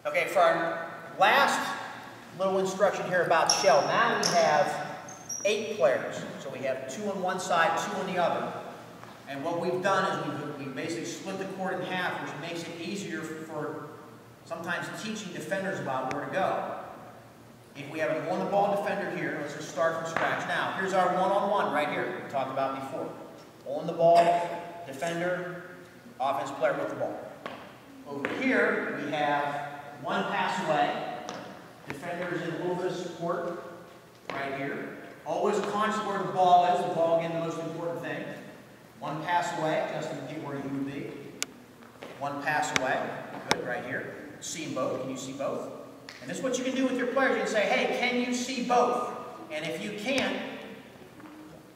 Okay, for our last little instruction here about shell, now we have 8 players. So we have 2 on one side, 2 on the other. And what we've done is we've basically split the court in half, which makes it easier for sometimes teaching defenders about where to go. If we have an on-the-ball defender here, let's just start from scratch. Now, here's our one-on-one right here we talked about before. On-the-ball, defender, offense player with the ball. Over here, we have 1 pass away. Defender is in a little bit of support right here. Always conscious where the ball is. The ball, again, the most important thing. 1 pass away, just to get where you would be. 1 pass away. Good, right here. See them both. Can you see both? And this is what you can do with your players. You can say, hey, can you see both? And if you can't,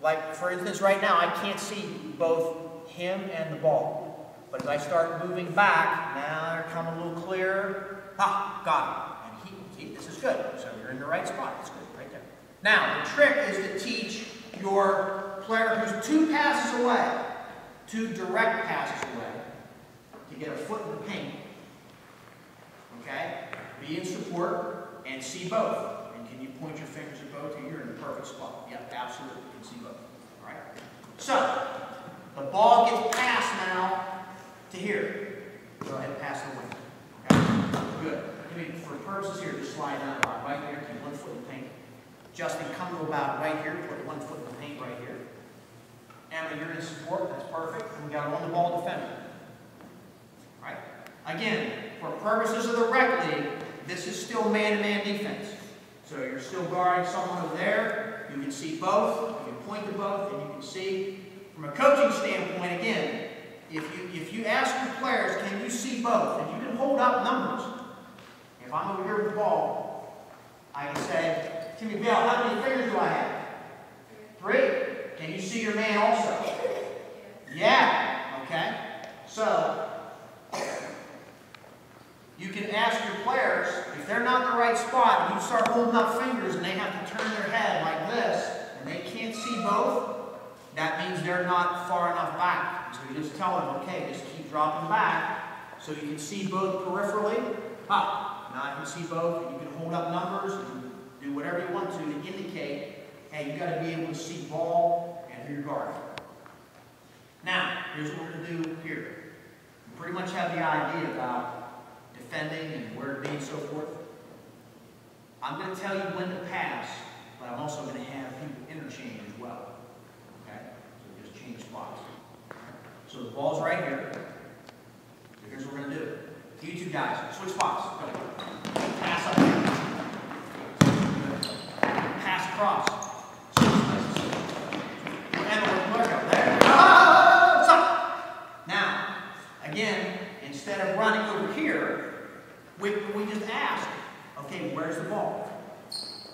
like for instance right now, I can't see both him and the ball. But as I start moving back, now they're coming a little clearer. Ah, got it. And see, this is good. So you're in the right spot. It's good, right there. Now, the trick is to teach your player who's 2 passes away, 2 direct passes away, to get a foot in the paint. Okay? Be in support and see both. And can you point your fingers at both? You're in the perfect spot. Yep, absolutely. You can see both. All right? So, the ball gets passed now to here. Go ahead and pass the wing. Okay? Good. I mean, for purposes here, just slide down about right there. Keep 1 foot in the paint. Justin, come to about right here. Put 1 foot in the paint right here. Emma, you're in support. That's perfect. And we got an on-the-ball defender. All right? Again, for purposes of the rec league, this is still man-to-man defense. So you're still guarding someone over there. You can see both. You can point to both, and you can see. From a coaching standpoint, again, if you ask your players, can you see both? And you can hold up numbers. If I'm over here with the ball, I can say, III-GBL, how many fingers do I have? 3. Can you see your man also? Yeah. Okay. So, you can ask your players, if they're not in the right spot, and you start holding up fingers and they have to turn their head like this, and they can't see both, that means they're not far enough back. So you just tell them, okay, just keep dropping back so you can see both peripherally. Ah, now I can see both, and you can hold up numbers and do whatever you want to indicate, hey, you got to be able to see ball and who you're guarding. Now, here's what we're going to do here. You pretty much have the idea about defending and where to be and so forth. I'm going to tell you when to pass, but I'm also going to have people interchange as well. Okay? So just change spots. So the ball's right here. So here's what we're going to do. You 2 guys, switch spots. Go. Pass up here. Pass across. Switch places. And look up there. Oh, stop. Now, again, instead of running over here, we just ask, okay, where's the ball?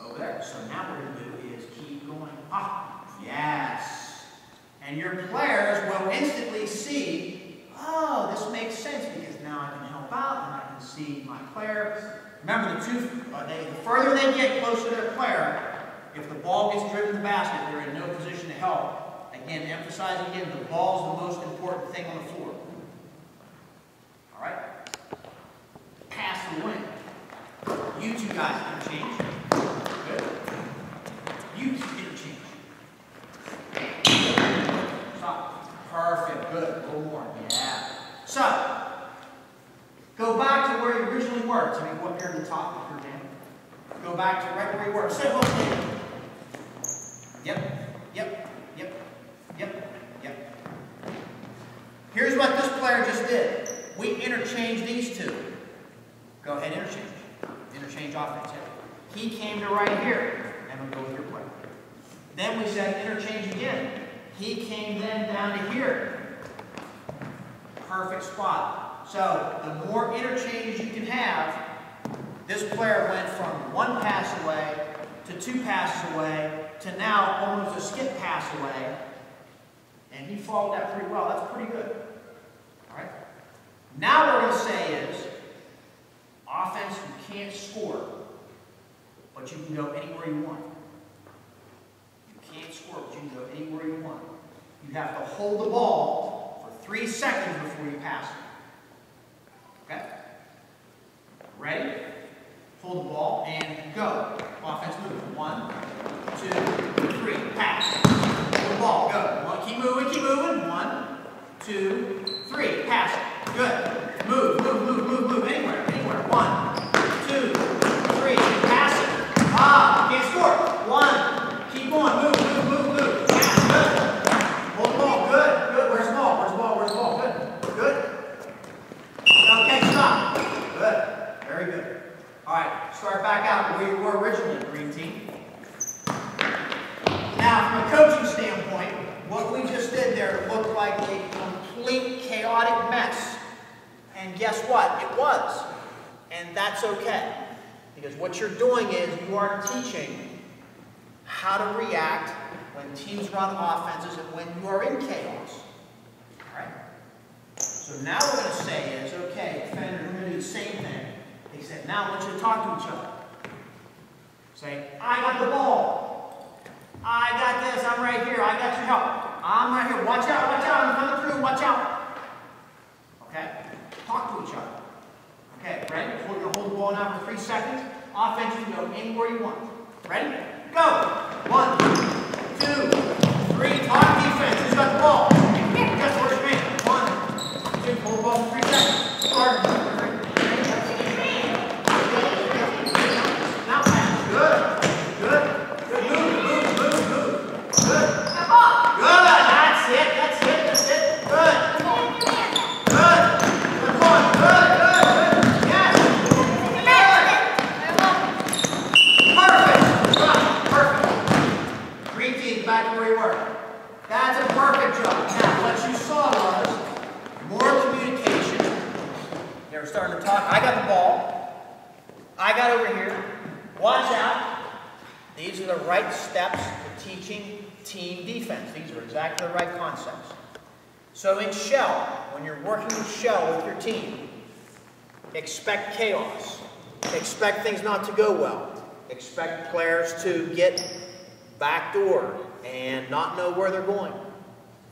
Over there. So now what we're going to do is keep going. Ah, yes. And your players will instantly see, oh, this makes sense because now I can help out and I can see my player. Remember, the further they get closer to their player, if the ball gets driven to the basket, they're in no position to help. Again, emphasizing again, the ball is the most important thing on the floor. All right? Pass the wing. You 2 guys interchange. Good. You interchange. Stop. Perfect. Good. A little more. Yeah. So, go back to where you originally were. So you go up here to the top of your game. Go back to right where you were. Sit both hands. Yep. Yep. Yep. Yep. Yep. Here's what this player just did. We interchanged these 2. Go ahead, interchange. Interchange offense. He came to right here, and we'll go with your play. Then we said interchange again. He came then down to here. Perfect spot. So the more interchanges you can have, this player went from 1 pass away to 2 passes away to now almost a skip pass away. And he followed that pretty well. That's pretty good. All right? Now what we're going to say is, offense, you can't score, but you can go anywhere you want. You can't score, but you can go anywhere you want. You have to hold the ball for 3 seconds before you pass it. Okay? Ready? Hold the ball and go. Offense move. 1, 2, 3. Pass. Hold the ball. Go. Keep moving. Keep moving. 1, 2, 3. Pass it. Good. Move. Move. Move. Move. Move. Anywhere. Anywhere. 1, 2, 3. Pass it. Ah, can't score. 1. Keep going. Move. Move. Move. Move. Pass. Good. Hold the ball. Good. Good. Where's the ball? Where's the ball? Where's the ball? Good. Good. Okay. Stop. Good. Very good. All right, start back out where you were originally, green team. Now, from a coaching standpoint, what we just did there looked like a complete chaotic mess. And guess what? It was. And that's okay. Because what you're doing is you are teaching how to react when teams run offenses and when you are in chaos. All right? So now what we're going to say is, okay, defenders, we're going to do the same thing. He said, now I want you to talk to each other. Say, I got the ball. I got this. I'm right here. I got your help. I'm right here. Watch out. Watch out. I'm coming through. Watch out. Okay? Talk to each other. Okay, ready? We're going to hold the ball now for 3 seconds. Offense, you can go anywhere you want. Ready? Go. 1, 2, 3. Talk defense. Who's got the ball? Just where's your man? 1, 2. Hold the ball for 3 seconds. Start. Starting to talk. I got the ball. I got over here. Watch out. These are the right steps to teaching team defense. These are exactly the right concepts. So in shell, when you're working with shell with your team, expect chaos. Expect things not to go well. Expect players to get backdoor and not know where they're going.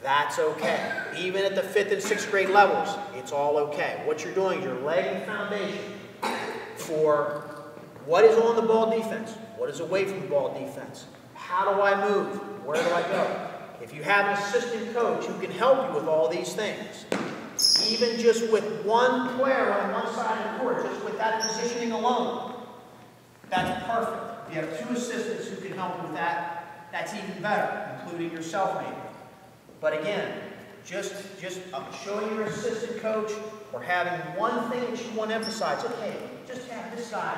That's okay. Even at the 5th and 6th grade levels, it's all okay. What you're doing is you're laying the foundation for what is on the ball defense, what is away from the ball defense, how do I move, where do I go. If you have an assistant coach who can help you with all these things, even just with one player on one side of the court, just with that positioning alone, that's perfect. If you have 2 assistants who can help with that, that's even better, including yourself maybe. But again, just showing your assistant coach or having one thing that you want to emphasize. Okay, just have this guy.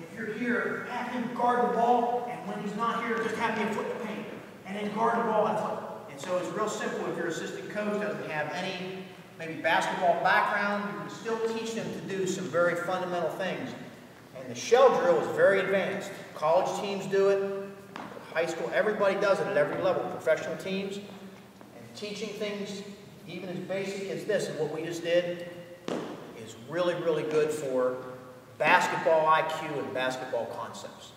If you're here, have him guard the ball, and when he's not here, just have him foot the paint. And then guard the ball and foot. And so it's real simple. If your assistant coach doesn't have any maybe basketball background, you can still teach them to do some very fundamental things. And the shell drill is very advanced. College teams do it. High school, everybody does it at every level. Professional teams. Teaching things even as basic as this and what we just did is really, really good for basketball IQ and basketball concepts.